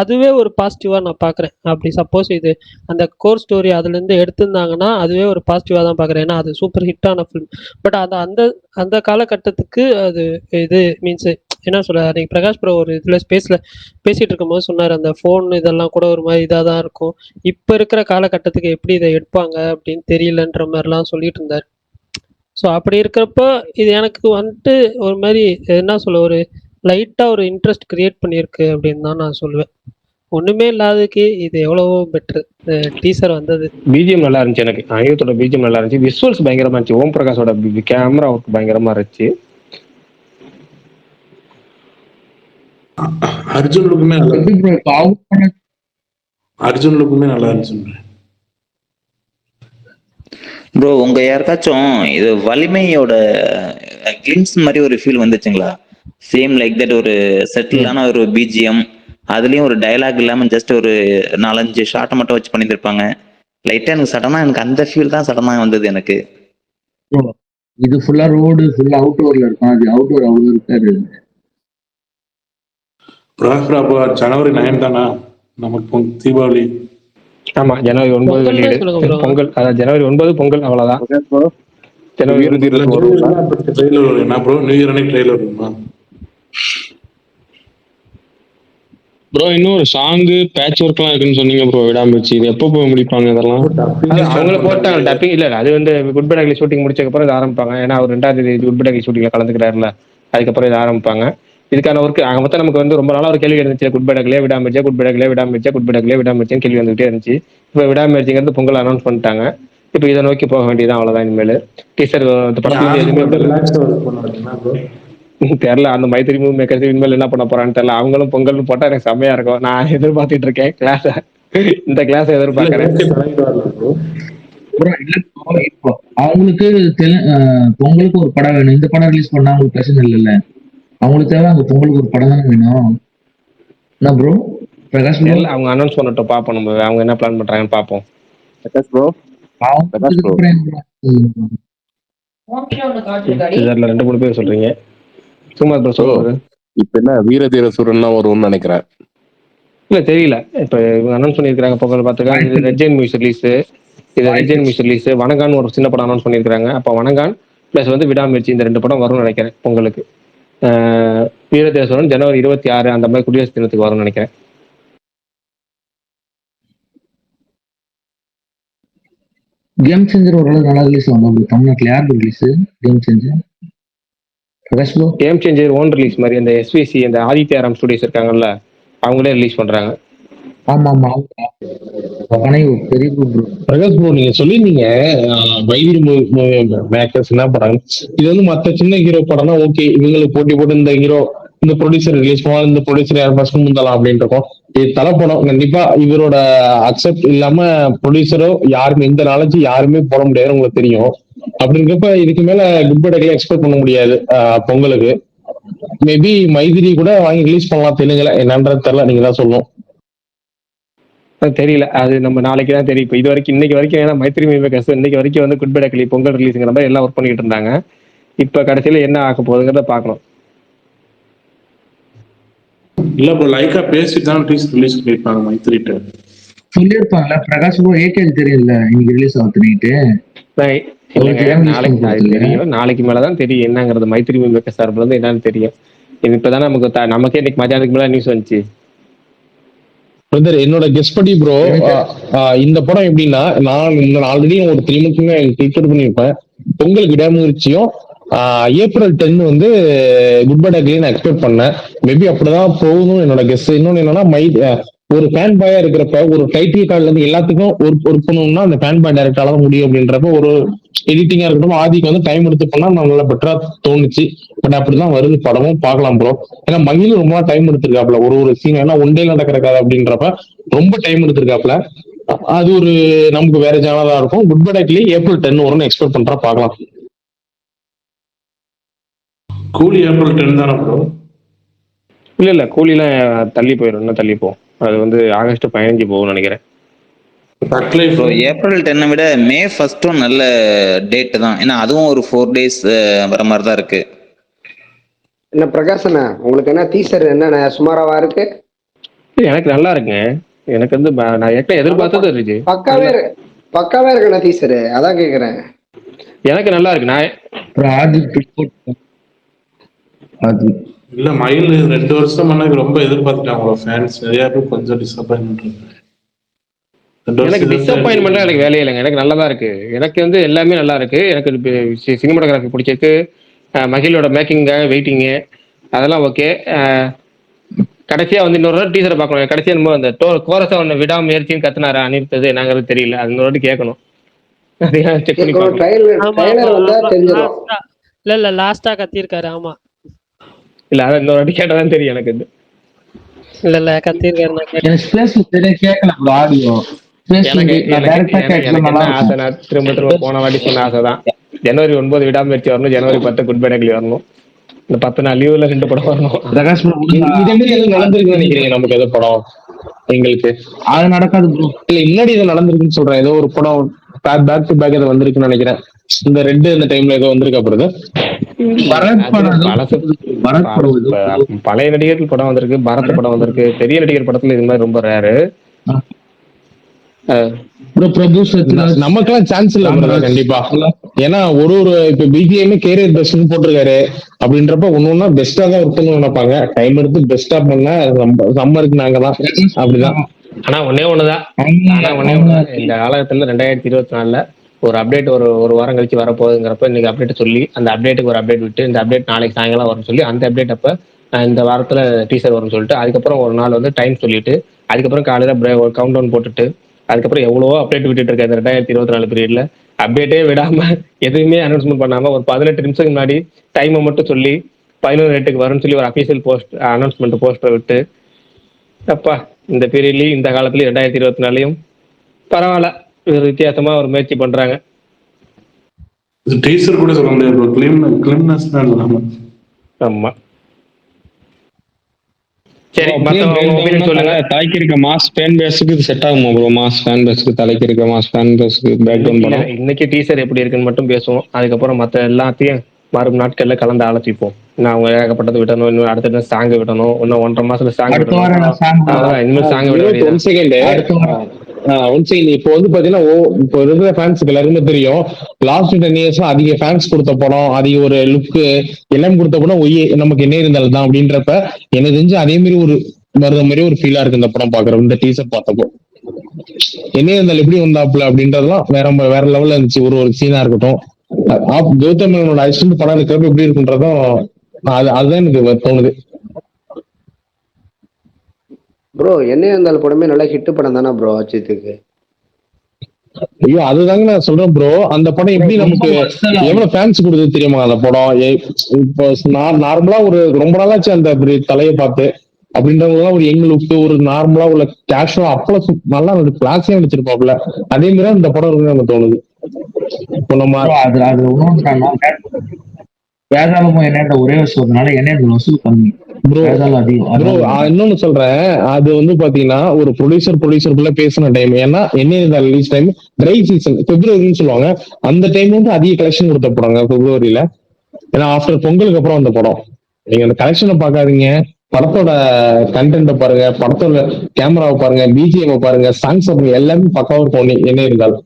[SPEAKER 6] அதுவே ஒரு பாசிட்டிவாக நான் பார்க்குறேன். அப்படி சப்போஸ் இது அந்த கோர் ஸ்டோரி அதுலேருந்து எடுத்திருந்தாங்கன்னா அதுவே ஒரு பாசிட்டிவாக தான் பார்க்குறேன். ஏன்னா அது சூப்பர் ஹிட்டான ஃபிலிம். பட் அது அந்த அந்த காலகட்டத்துக்கு அது இது மீன்ஸ் என்ன சொல்ல, அன்னைக்கு பிரகாஷ் ப்ரோ ஒரு இதில் பேசிகிட்டு இருக்கும்போது சொன்னார், அந்த ஃபோன் இதெல்லாம் கூட ஒரு மாதிரி இதாக தான் இருக்கும், இப்போ இருக்கிற காலகட்டத்துக்கு எப்படி இதை எடுப்பாங்க அப்படின்னு தெரியலன்ற மாதிரிலாம் சொல்லிட்டு இருந்தார். ஸோ அப்படி இருக்கிறப்போ இது எனக்கு வந்துட்டு ஒரு மாதிரி என்ன சொல்ல, ஒரு லைட்டாக ஒரு இன்ட்ரெஸ்ட் கிரியேட் பண்ணியிருக்கு அப்படின்னு தான் நான் சொல்லுவேன். ஒன்றுமே இல்லாததுக்கு இது எவ்வளவோ பெட்ரு. டீசர் வந்தது,
[SPEAKER 5] பிஜிஎம் நல்லா இருந்துச்சு. எனக்கு அனிருத்தோட பிஜிஎம் நல்லா இருந்துச்சு. விஷுவல்ஸ் பயங்கரமா இருந்துச்சு. ஓம் பிரகாஷோட கேமரா ஒர்க் பயங்கரமா இருந்துச்சு.
[SPEAKER 8] அர்ஜுன் லுக்குமே நல்லா
[SPEAKER 3] எப்படி bro இப்ப அவங்க பண்ண
[SPEAKER 8] அர்ஜுன் லுக்குமே நல்லா இருந்துச்சு.
[SPEAKER 9] ப்ரோ உங்க யாருக்காச்சும் இது வலிமையோட கிளிம்ஸ் மாதிரி ஒரு ஃபீல் வந்துச்சுங்களா? சேம் லைக் தட் ஒரு செட்டிலான ஒரு பிஜிஎம், அதுலயும் ஒரு டயலாக் இல்லாம ஜஸ்ட் ஒரு 4-5 ஷாட்டை மட்டும் வச்சு பண்ணியிருப்பாங்க. லைட்டா எனக்கு சடனா எனக்கு அந்த ஃபீல் தான் சடனா வந்தது எனக்கு.
[SPEAKER 3] bro இது ஃபுல்லா ரோடு ஃபுல்லா அவுட்டோர்ல இருக்கும், அது அவுட்டோர் அவ்வளவு இருக்காது.
[SPEAKER 8] அப்போ ஜனவரி 9 தானா நமக்கு தீபாவளி?
[SPEAKER 5] ஆமா, ஜனவரி 9
[SPEAKER 6] பொங்கல் தான்
[SPEAKER 5] வெளியீடு.
[SPEAKER 6] சொல்லுங்க bro.
[SPEAKER 5] பொங்கல், அதான் ஜனவரி 9 பொங்கல், அவ்வளவுதான். ஜனவரி 9
[SPEAKER 8] ட்ரெய்லர் வரும் என்ன ப்ரோ? நியூ இயர் அன்னைக்கு ட்ரெய்லர் வருமா?
[SPEAKER 4] ப்ரோ இன்னும் ஒரு சாங்கு பேட்ச் ஒர்க்லாம் இருக்குன்னு சொன்னீங்க ப்ரோ, விடாமுயற்சி. இது எப்போ போய் முடிப்பாங்க இதெல்லாம்?
[SPEAKER 5] அவங்கள போட்டாங்க டப்பிங். இல்ல அது வந்து குட் பை டாக்லி ஷூட்டிங் முடிச்சதுக்கப்புறம் இது ஆரம்பிப்பாங்க. ஏன்னா அவர் 2ஆம் தேதி குட் பை டாக்லி ஷூட்டிங்ல கலந்துக்கிறாருல, அதுக்கப்புறம் இது ஆரம்பிப்பாங்க. இதுக்கான ஒர்க் அங்க மொத்தம் நமக்கு வந்து ரொம்ப நாளா ஒரு கேள்வி இருந்துச்சு, குட் பை டாக்லியா விடாமுயற்சியா, குட் பை டாக்லியா விடாமுயற்சியா, குட் பை டாக்லியா விடாமுயற்சின்னு கேள்வி வந்துகிட்டே இருந்துச்சு. இப்போ விடாமுயற்சிங்கிறது பொங்கல் அனௌன்ஸ் பண்ணிட்டாங்க. இப்போ இதை நோக்கி போக வேண்டியதான், அவ்வளவுதான். இனிமேல் டீசர் படத்துல எதுவுமே தெரியல. அந்த மைத்திரி மூவி மேக்கர்ஸ் இனிமேல் என்ன பண்ண போறான்னு தெரியல. அவங்களும் பொங்கல்னு போட்டா எனக்கு செம்மையா இருக்கும். நான் எதிர்பார்த்துட்டு இருக்கேன் கிளாஸ், இந்த கிளாஸ் எதிர்பார்க்கறேன்.
[SPEAKER 3] bro இல்ல bro, இப்போ அவங்களுக்கு பொங்கலுக்கு ஒரு படம் வேணும். இந்த படம் ரிலீஸ் பண்ணா அவங்களுக்கு பிரச்சனை இல்லைல்ல. அவங்களுக்கு தேவை அந்த பொங்கலுக்கு ஒரு படம் தானே வேணும். என்ன ப்ரோ பிரகாஷ் bro?
[SPEAKER 5] தெரியல, அவங்க அனௌன்ஸ் பண்ணட்டும், பாப்போம். நம்ம அவங்க என்ன பிளான் பண்றாங்கன்னு பாப்போம்.
[SPEAKER 3] அவங்க இதுக்கப்புறம் ஏன் bro?
[SPEAKER 5] இதுல 2-3 பேர் சொல்றீங்க. சும்மா ப்ரோ சொல்லுங்க.
[SPEAKER 2] இப்ப என்ன வீரதீர சூரன்லாம் வரும்னு நினைக்கிறேன்.
[SPEAKER 5] இல்ல தெரியல. இப்ப இவங்க அனௌன்ஸ் பண்ணிருக்காங்க பொங்கல் பார்த்துக்காங்க. இது ரெஜன் மியூசிக் ரிலீஸ், இது ரெஜன் மியூசிக் ரிலீஸ். வணங்கான் ஒரு சின்ன படம் அனௌன்ஸ் பண்ணிருக்காங்க. அப்ப வணங்கான் பிளஸ் வந்து விடாமுயற்சி, இந்த 2 படம் வரும்னு நினைக்கிறேன் பொங்கலுக்கு. வீரதீர சூரன் ஜனவரி 26 அந்த மாதிரி குடியரசு தினத்துக்கு வரும்னு நினைக்கிறேன்.
[SPEAKER 3] கேம் சேஞ்சர் ஓரளவு நல்லா ரிலீஸ் ஆகும். தமிழ்நாட்டில் யார் release game changer? Prakash bro?
[SPEAKER 5] Game changer own release மாதிரி அந்த எஸ்விசி, அந்த ஆதித்யாராம் ஸ்டுடியோஸ் இருக்காங்கல்ல, அவங்களே ரிலீஸ் பண்றாங்க.
[SPEAKER 3] ஆமா ஆமா பெரிய ப்ரோ.
[SPEAKER 4] பிரகாஷ் ப்ரோ நீங்க சொல்லிருந்தீங்க வைத்திரி மேக்கர்ஸ் என்ன படம், இது வந்து மத்த சின்ன ஹீரோ படம்னா ஓகே, இவங்களுக்கு போட்டி போட்டு இந்த ஹீரோ இந்த ப்ரொடியூசர் ரிலீஸ் பண்ணலாம், இந்த ப்ரொடியூசர் யார் ஃபர்ஸ்ட் முந்தலாம் அப்படின்னு இருக்கும். இது தலை படம், கண்டிப்பா இவரோட அக்செப்ட் இல்லாம ப்ரொடியூசரோ யாருமே இந்த நாலேஜ் யாருமே போட முடியாது, உங்களுக்கு தெரியும். அப்படிங்கிறப்ப இதுக்கு மேல குட் பை டாக்லியா எக்ஸ்பெக்ட் பண்ண முடியாது. பொங்கலுக்கு மேபி மைதிரி கூட வாங்கி ரிலீஸ் பண்ணலாம் தெலுங்குல, என்னன்றது தெரியல, நீங்க தான் சொல்லணும்.
[SPEAKER 5] தெரியல, அது நம்ம நாளைக்கு தான் தெரியும். இப்போ இது வரைக்கும் இன்னைக்கு வரைக்கும் ஏன்னா மைத்திரி மூவி மேக்கர்ஸ் இன்னைக்கு வரைக்கும் வந்து குட் பை டாக்லி பொங்கல் ரிலீஸ்ங்கிற மாதிரி எல்லாம் ஒர்க் பண்ணிட்டு இருந்தாங்க. இப்ப கடைசியில என்ன ஆக போகுதுங்கிறத பார்க்கணும்.
[SPEAKER 8] இல்ல ப்ரோ, லைக்கா பேசிட்டு தான் டீசர் ரிலீஸ் பண்ணிருப்பாங்க மைத்திரிட்ட.
[SPEAKER 3] சொல்லியிருப்பாங்கல்ல பிரகாஷ் ப்ரோ, ஏகேஜி தெரியல இன்னைக்கு ரிலீஸ் ஆகுதுன்னுட்டு.
[SPEAKER 5] நாளைக்கு மேலதான் தெரியும் என்னங்கிறது. மைத்திரி மூவி மேக்கர்ஸ் சார்பில் வந்து என்னன்னு தெரியும். இப்பதான் நமக்கே இன்னைக்கு மத்தியானத்துக்கு மேல நியூஸ் வந்துச்சு.
[SPEAKER 4] என்னோட கெஸ் படி ப்ரோ, இந்த படம் எப்படின்னா, நான் ஆல்ரெடி ஒரு 3 மந்த்ஸ் டிக்கெட் பண்ணிருப்பேன். பொங்கலுக்கு விடாமுயற்சியும் ஏப்ரல் 10 வந்து குட் பை டாக்லி நான் எக்ஸ்பெக்ட் பண்ணேன். மேபி அப்படிதான் போகணும் என்னோட கெஸ். இன்னொன்னு என்னன்னா, ஒரு ஃபேன் பாயா இருக்கிறப்ப ஒரு டைட்டில் கார்டுல இருந்து எல்லாத்துக்கும் ஒர்க் பண்ணணும்னா அந்த ஃபேன் பாய் டைரக்டால தான் முடியும். அப்படின்றப்ப ஒரு எடிட்டிங்கா இருக்கட்டும், ஆதிக்கு வந்து டைம் எடுத்து பண்ணா நல்லா பெட்டரா தோணுச்சு. பட் அப்படிதான் வருது படமும், பார்க்கலாம் ப்ரோ. ஏன்னா மகிழும் ரொம்ப டைம் எடுத்திருக்காப்ல ஒரு சீன், ஏன்னா ஒன்டே நடக்கிற கதை அப்படின்றப்ப ரொம்ப டைம் எடுத்திருக்காப்ல. அது ஒரு நமக்கு வேற ஜானதா இருக்கும். குட் பை டாக்லி ஏப்ரல் 10 வரும்னு எக்ஸ்பெக்ட் பண்றா, பார்க்கலாம்.
[SPEAKER 8] கூலி ஏப்ரல் 10 தானே ப்ரோ?
[SPEAKER 5] இல்ல கூலிலாம் தள்ளி போயிடும், இன்னும் தள்ளி போகும். அது வந்து ஆகஸ்ட் 15 போகும்னு நினைக்கிறேன்.
[SPEAKER 8] தக்லைஃப்
[SPEAKER 9] ப்ரோ ஏப்ரல் 10 விட மே 1 நல்ல டேட் தான். ஏன்னா அதுவும் ஒரு 4 days வர மாதிரி தான் இருக்கு.
[SPEAKER 10] என்ன பிரகாசண்ணா, உங்களுக்கு என்ன டீசர் என்ன சுமாராவா இருக்கு?
[SPEAKER 5] எனக்கு நல்லா இருக்குங்க. எனக்கு வந்து நான் ஏற்கனவே எதிர்பார்த்தது இருந்துச்சு.
[SPEAKER 10] பக்காவே இருக்குண்ணா டீசரு, அதான் கேக்குறேன்.
[SPEAKER 5] எனக்கு நல்லா இருக்கு. நான்
[SPEAKER 8] இல்ல மயில் 2 வருஷம் எனக்கு ரொம்ப எதிர்பார்த்துட்டாங்க ஃபேன்ஸ் நிறைய பேர், கொஞ்சம் டிசப்பாயின்மெண்ட் இருக்கு.
[SPEAKER 5] எனக்கு டிசப்பாயின்மெண்ட் எனக்கு வேலையே இல்லைங்க. எனக்கு நல்லதா இருக்கு. எனக்கு வந்து எல்லாமே நல்லா இருக்கு. எனக்கு சினிமாட்டோகிராஃபி பிடிச்சிருக்கு. மகிழோட மேக்கிங்க வெயிட்டிங்கு அதெல்லாம் ஓகே. கடைசியா வந்து இன்னொரு டீசரை பார்க்கணும். கடைசியா நம்ம அந்த கோரஸா ஒன்று விடாமுயற்சின்னு கத்துனாரா அனிருத்தது நாங்கிறது தெரியல. அது இன்னொரு கேட்கணும். செக் பண்ணி
[SPEAKER 6] இல்ல லாஸ்டா கத்திருக்காரு. ஆமா
[SPEAKER 5] இல்ல அத இன்னொரு வாட்டி கேட்டதான் தெரியும் எனக்கு. இது
[SPEAKER 6] இல்ல கத்திருக்காரு.
[SPEAKER 5] எனக்கு என்ன ஆசைனா திரும்ப போன வாட்டி சொன்ன ஆசைதான். ஜனவரி 9 விடாமுயற்சி வரணும், ஜனவரி 10 குட் பை டக்லி வரணும். இந்த 10 நாள் லீவ்ல 2 படம் வரணும்.
[SPEAKER 4] இதே மாதிரி எதுவும் நடந்திருக்குன்னு நினைக்கிறீங்க நமக்கு ஏதோ படம்? எங்களுக்கு அது நடக்காது ப்ரோ. இல்ல முன்னாடி ஏதோ நடந்திருக்குன்னு சொல்றேன். ஏதோ ஒரு படம் பேக் டு பேக் ஏதோ வந்திருக்குன்னு நினைக்கிறேன். இந்த இந்த டைம்ல ஏதோ வந்திருக்கா பிறகு?
[SPEAKER 5] பழைய நடிகர்கள் படம் வந்திருக்கு, பரத் படம் வந்திருக்கு. பெரிய நடிகர் படத்துல இது மாதிரி ரொம்ப ரேரு.
[SPEAKER 4] நமக்கெல்லாம் சான்ஸ் இல்ல கண்டிப்பா. ஏன்னா ஒரு இப்ப பிஜிஎம் கேரியர் பெஸ்ட் போட்டிருக்காரு அப்படின்றப்ப ஒன்னொன்னா பெஸ்டா தான் இருக்கணும்னு நினைப்பாங்க. டைம் எடுத்து பெஸ்டா பண்ண சம்மருக்கு நாங்க தான் அப்படிதான்.
[SPEAKER 5] ஆனா ஒன்னே ஒண்ணுதான் இந்த காலகட்டத்துல 2024 ஒரு அப்டேட் ஒரு வாரம் கழிச்சு வரப்போகுதுங்கிறப்ப இன்னைக்கு அப்டேட் சொல்லி அந்த அப்டேட்டுக்கு ஒரு அப்டேட் விட்டு இந்த அப்டேட் நாளைக்கு சாயங்காலம் வரும்னு சொல்லி அந்த அப்டேட் அப்ப இந்த வாரத்துல டீசர் வரும்னு சொல்லிட்டு அதுக்கப்புறம் ஒரு நாள் வந்து டைம் சொல்லிட்டு அதுக்கப்புறம் காலையில ஒரு கவுண்ட் டவுன் போட்டுட்டு அதுக்கப்புறம் எவ்வளவோ அப்டேட் விட்டுட்டு இருக்காரு. 2024 பீரியட்ல அப்டேட்டே விடாம எதுவுமே அனௌன்ஸ்மெண்ட் பண்ணாம ஒரு 18 நிமிஷத்துக்கு முன்னாடி டைமை மட்டும் சொல்லி 11:08 வரும்னு சொல்லி ஒரு அபிஷியல் அனௌன்ஸ்மெண்ட் போஸ்டர் விட்டு அப்பா இந்த பீரியட்லயும் இந்த காலத்துலயும் 2024 பரவாயில்ல ஒரு வித்தியாசமா ஒரு முயற்சி பண்றாங்க.
[SPEAKER 8] டீசர் கூட சொல்ல முடியாது, கிளீன்னஸ் தான் இல்லாம.
[SPEAKER 5] ஆமா
[SPEAKER 11] சரி, தலைக்கு இருக்க மாஸ் ஃபேன் பேஸ்க்கு இது செட் ஆகுமா ப்ரோ? மாஸ் ஃபேன் பேஸ்க்கு தலைக்கு இருக்க மாஸ் ஃபேன் பேஸ்க்கு பேக்ரவுண்ட் படம்
[SPEAKER 5] இன்னைக்கு டீசர் எப்படி இருக்குன்னு மட்டும் பேசுவோம். அதுக்கப்புறம் மற்ற எல்லாத்தையும் வரும் நாட்கள்ல கலந்து ஆலோசிப்போம். அவங்க ஏகப்பட்டது விடணும், இன்னும் அடுத்த சாங் விடணும், இன்னும் 1.5 மாசத்துல சாங் விடணும். இனிமேல் சாங் விட
[SPEAKER 4] இப்போ வந்து பாத்தீங்கன்னா இப்போ இருக்கிற ஃபேன்ஸுக்கு எல்லாருமே தெரியும். லாஸ்ட் 10 years அதிக ஃபேன்ஸ் கொடுத்த படம், அதிக ஒரு லுக் எல்லாம் கொடுத்த படம் நமக்கு என்ன இருந்தாலும் தான் அப்படின்றப்ப எனக்கு தெரிஞ்சு அதே மாதிரி ஒரு வருத மாதிரி ஒரு ஃபீலா இருக்கு இந்த படம் பாக்குறோம். இந்த டீசர் பார்த்தப்போ என்ன இருந்தாலும் எப்படி வந்தாப்புல அப்படின்றதுலாம் வேற லெவல்ல இருந்துச்சு. ஒரு சீனா இருக்கட்டும், கௌதம் அசிஸ்டன்ட் படம் இருக்கிறப்ப எப்படி இருக்குன்றதும் அதுதான் எனக்கு தோணுது.
[SPEAKER 10] ப்ரோ என்ன இருந்தாலும் படமே நல்லா ஹிட் படம் தானே ப்ரோ அஜித்துக்கு?
[SPEAKER 4] ஐயோ அதுதாங்க நான் சொல்றேன் ப்ரோ. அந்த படம் எப்படி நமக்கு எவ்வளவு ஃபேன்ஸ் கொடுக்குது தெரியுமா? அந்த படம் இப்போ நார்மலா ஒரு ரொம்ப நாளாச்சு அந்த தலையை பார்த்து அப்படின்றவங்க ஒரு யங் லுக், ஒரு நார்மலா உள்ள கேஷுவலா அப்பள நல்லா கிளாஸே வச்சிருப்பாப்ல. அதே மாதிரி இந்த படம் இருக்குன்னு எனக்கு தோணுது. இப்போ நம்ம
[SPEAKER 3] வேதாளமும் என்ன ஒரே வருஷம்னால என்ன வசூல் கம்மி ப்ரோ.
[SPEAKER 4] இன்னொன்னு சொல்றேன், அது வந்து பாத்தீங்கன்னா ஒரு ப்ரொடியூசருக்குள்ள பேசின டைம். ஏன்னா என்ன ரிலீஸ் டைம் ட்ரை சீசன் பிப்ரவரின்னு சொல்லுவாங்க. அந்த டைம் வந்து அதிக கலெக்ஷன் கொடுத்த படங்க பிப்ரவரியில. ஏன்னா ஆஃப்டர் பொங்கலுக்கு அப்புறம் அந்த படம். நீங்க அந்த கலெக்ஷனை பார்க்காதீங்க, படத்தோட கண்டென்ட்டை பாருங்க, படத்தோட கேமராவை பாருங்க, பிஜிஎம் பாருங்க, சாங்ஸ் பாருங்க, எல்லாமே பக்காவா இருக்கும். என்ன இருந்தாலும்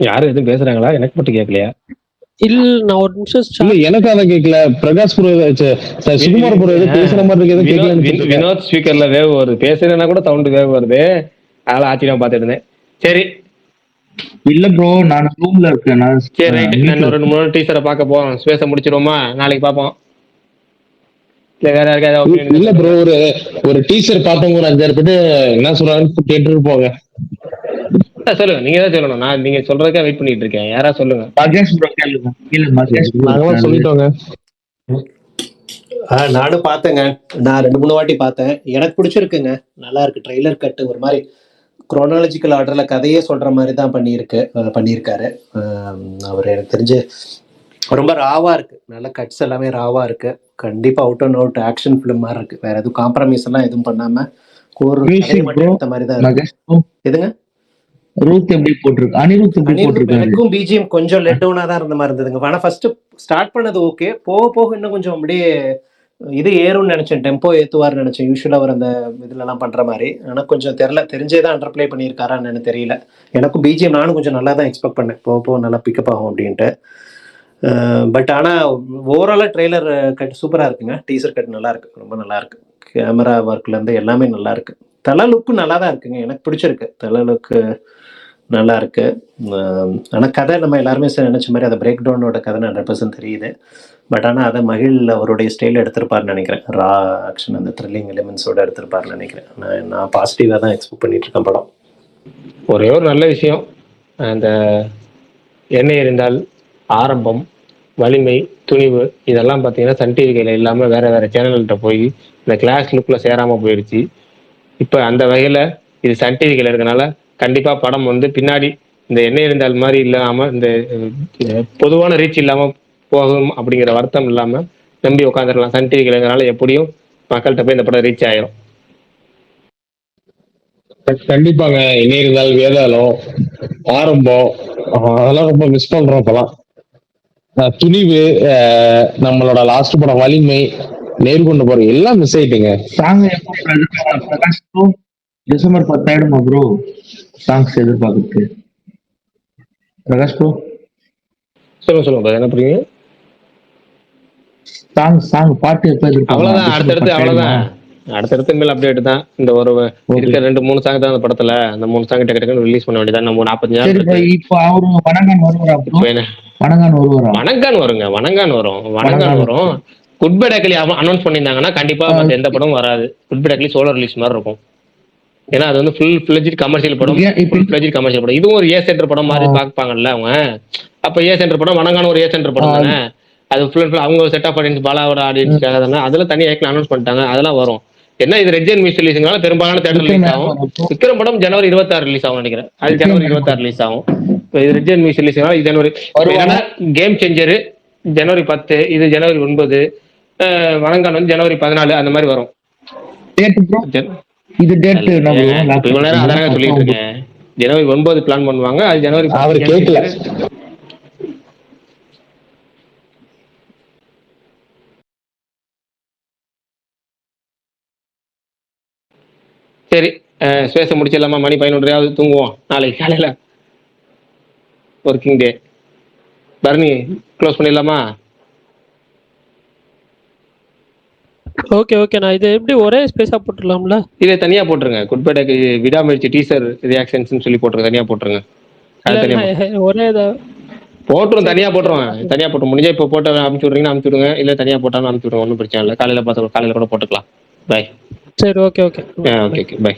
[SPEAKER 5] யாரும் எதுவும் பேசுறாங்களா? எனக்கு மட்டும் கேட்கலையா?
[SPEAKER 6] இல்ல நான் ஒரு நிமிஷம்
[SPEAKER 4] இல்ல எனக்கு அதை கேட்கல. பிரகாஷ் சுகுமார் பேசுற மாதிரி இருக்கு.
[SPEAKER 5] வினோத் ஸ்பீக்கர்ல வேவ் வருது, பேசுறேன்னா கூட சவுண்ட் வேவ் வருது. அதெல்லாம் ஆச்சரியம் பார்த்துட்டு இருந்தேன். சரி
[SPEAKER 3] இல்ல ப்ரோ நான் ரூம்ல இருக்கேன்.
[SPEAKER 5] சரி ரைட், நான் 2-3 டீசரை பார்க்க போறோம். ஸ்பேஸை முடிச்சிருவோமா? நாளைக்கு பார்ப்போம். இல்ல வேற யாருக்காவது
[SPEAKER 4] இல்ல ப்ரோ, ஒரு டீசர் பார்த்தவங்க ஒரு 5-6 பேர் என்ன சொல்றாங்கன்னு கேட்டுட்டு போங்க.
[SPEAKER 5] சொல்லுங்க, நீங்க தான் சொல்லணும். நான் நீங்க சொல்றதுக்கா வெயிட் பண்ணிட்டு இருக்கேன். யாரா சொல்லுங்க.
[SPEAKER 4] சொல்லிட்டோங்க.
[SPEAKER 12] நானும் பார்த்தேங்க. நான் 2-3 வாட்டி பார்த்தேன். எனக்கு பிடிச்சிருக்குங்க, நல்லா இருக்கு. ட்ரெய்லர் கட்டு ஒரு மாதிரி குரோனாலஜிக்கல் ஆர்டர்ல கதையே சொல்ற மாதிரி தான் பண்ணியிருக்காரு அவர். எனக்கு தெரிஞ்சு ரொம்ப ராவா இருக்கு, நல்ல கட்ஸ் எல்லாமே ராவா இருக்கு. கண்டிப்பா out and out action film மாதிரி இருக்கு. வேற எதுவும் காம்ப்ரமைஸ் எல்லாம் எதுவும் பண்ணாம ஒரு எடுத்த மாதிரி தான் இருக்கு. எதுங்க
[SPEAKER 3] ரூத் எப்படி போட்டிருக்கு, அனிருத் எப்படி
[SPEAKER 12] அனிருத்
[SPEAKER 3] போட்டிருக்காரு.
[SPEAKER 12] எனக்கும் பிஜிஎம் கொஞ்சம் லெட் டவுனா தான் இருந்த மாதிரி இருந்ததுங்க. ஆனா ஃபர்ஸ்ட் ஸ்டார்ட் பண்ணது ஓகே, போக போக இன்னும் கொஞ்சம் அப்படியே இது ஏறும்னு நினைச்சேன், டெம்போ ஏத்துவார்னு நினைச்சேன், யூஸ்வலா அவர் அந்த இதுல எல்லாம் பண்ற மாதிரி. ஆனா கொஞ்சம் தெரிஞ்சேதான் அண்டர் பிளே பண்ணியிருக்காரான்னு எனக்கு தெரியல. எனக்கும் பிஜிஎம் நானும் கொஞ்சம் நல்லா தான் எக்ஸ்பெக்ட் பண்ணேன், போக போக நல்லா பிக்கப் ஆகும் அப்படின்ட்டு. பட் ஆனா ஓவராலா ட்ரெய்லர் கட் சூப்பரா இருக்குங்க. டீசர் கட் நல்லா இருக்கு, ரொம்ப நல்லா இருக்கு. கேமரா ஒர்க்ல இருந்து எல்லாமே நல்லா இருக்கு. தலை லுக்கு நல்லா தான் இருக்குங்க, எனக்கு பிடிச்சிருக்கு. தலை லுக்கு நல்லா இருக்கு. ஆனா கதை நம்ம எல்லாருமே நினைச்ச மாதிரி அதை பிரேக் டவுனோட கதை 100% தெரியுது. பட் ஆனா அதை மகிழ் அவருடைய ஸ்டைல எடுத்திருப்பாருன்னு நினைக்கிறேன். ரா ஆக்ஷன், அந்த த்ரில்லிங் எலிமெண்ட்ஸோட எடுத்திருப்பாருன்னு நினைக்கிறேன். நான் பாசிட்டிவா தான் எக்ஸ்பெக்ட் பண்ணிட்டு இருக்கேன் படம்.
[SPEAKER 5] ஒரே ஒரு நல்ல விஷயம், அந்த எண்ணெய் இருந்தால், ஆரம்பம், வலிமை, துணிவு இதெல்லாம் பார்த்தீங்கன்னா சன் டிவி கையில் இல்லாமல் வேற வேற சேனல்கிட்ட போய் இந்த கிளாஸ் லுக்ல சேராம போயிடுச்சு. இப்போ அந்த வகையில் இது சன் டிவி கையில் இருக்கனால கண்டிப்பாக படம் வந்து பின்னாடி இந்த எண்ணெய் இருந்தால் மாதிரி இல்லாமல் இந்த பொதுவான ரீச் இல்லாமல் போகும் அப்படிங்கிற வருத்தம் இல்லாமல் நம்பி உட்காந்துருக்கலாம். சன் டிவி கையில் இருக்கனால எப்படியும் மக்கள்கிட்ட போய் இந்த படம் ரீச் ஆயிரும்.
[SPEAKER 4] கண்டிப்பாங்க. இணை இருந்தால், வேதாளம், ஆரம்பம் அதெல்லாம் ரொம்ப மிஸ் பண்றோம் இப்பெல்லாம். துணிவு, நம்மளோட லாஸ்ட் படம் வலிமை, நேர்கொண்டு போற எல்லாம் மிஸ் ஆயிட்டுங்க.
[SPEAKER 3] சாங் எப்போ பிரகாஷ் ப்ரோ? டிசம்பர் 10 ஆயிடுமா ப்ரோ சாங்ஸ் எதிர்பார்க்குறது? பிரகாஷ் ப்ரோ
[SPEAKER 5] சொல்லுங்க என்ன புரியுங்க?
[SPEAKER 3] சாங் பாட்டு எப்போ
[SPEAKER 5] அவ்வளவுதான், அடுத்தடுத்து மேல் அப்டேட் தான். இந்த ஒரு இருக்க 2-3 சாங் தான் அந்த படத்துல, அந்த 3 சாங் டக்கு ரிலீஸ் பண்ண வேண்டியதான். நம்ம 45 நாள்
[SPEAKER 3] இப்போ அவரு வணங்கான் வருவாரா ப்ரோ?
[SPEAKER 5] வணங்கான் வரும். குட் பை டக்லி அனௌன்ஸ் பண்ணியிருந்தாங்கன்னா கண்டிப்பா மத்த எந்த படமும் வராது. குட் பை டக்லி சோலோ ரிலீஸ் மாதிரி இருக்கும். ஏன்னா அது வந்து ஃபுல் ஃபிளெஜ்ட் கமர்ஷியல் படம். இதுவும் ஒரு ஏ சென்டர் படம் மாதிரி பார்ப்பாங்கல்ல அவங்க. அப்ப ஏ சென்டர் படம், வணங்கான ஒரு ஏ சென்டர் படம் தானே. அது ஃபுல் அவங்க செட் ஆஃப் ஆடியன்ஸ், பாலாவோட ஆடியன்ஸ்க்காக தானே. அதெல்லாம் தனியாக அனௌன்ஸ் பண்ணிட்டாங்க, அதெல்லாம் வரும். என்ன இது ரெட் ஜென் மிஸ் ரிலீஸ்னால பெரும்பாலான தேட்டர் ரிலீஸ் ஆகும். விக்ரம் படம் ஜனவரி 26 ரிலீஸ் ஆகும் நினைக்கிறேன். அது ஜனவரி 26 ரிலீஸ் ஆகும். இது ரெட் ஜென் மிஸ் ரிலீஸ்னால இது ஜனவரி. கேம் சேஞ்சர் ஜனவரி 10, இது ஜனவரி 9, வணங்கான் வந்து ஜனவரி 14 அந்த மாதிரி வரும்.
[SPEAKER 3] இது டேட்
[SPEAKER 5] இவ்வளவு நேரம் அதானே சொல்லிட்டு இருக்கேன். ஜனவரி 9 பிளான் பண்ணுவாங்க, அது ஜனவரி.
[SPEAKER 4] அவர் கேட்கல.
[SPEAKER 5] சரி, ஸ்பேஸை முடிச்சிடலாமா? மணி 11 தூங்குவோம். நாளைக்கு காலையில ஒர்க்கிங் டே. பரணி க்ளோஸ் பண்ணிடலாமா?
[SPEAKER 6] ஓகே நான் இது எப்படி ஒரே ஸ்பேஸா போட்டுடலாம்ல?
[SPEAKER 5] இதை தனியா போட்டுருங்க. குட் பை டே விடாமுயற்சி டீசர் ரியாக்ஷன்ஸ் சொல்லி போட்டுருங்க, தனியா போட்டுருங்க.
[SPEAKER 6] ஒரே
[SPEAKER 5] போட்டுரும், தனியா போட்டுரும். முடிஞ்சா இப்போ போட்டு அனுப்பிச்சு விடுறீங்கன்னா அனுப்பிச்சு விடுங்க, இல்ல தனியா போட்டாலும் அனுப்பிச்சு விடுங்க, ஒன்றும் பிரச்சனை இல்லை. காலையில கூட போட்டுக்கலாம். பை.
[SPEAKER 6] சரி, ஓகே
[SPEAKER 5] ஓகே பை.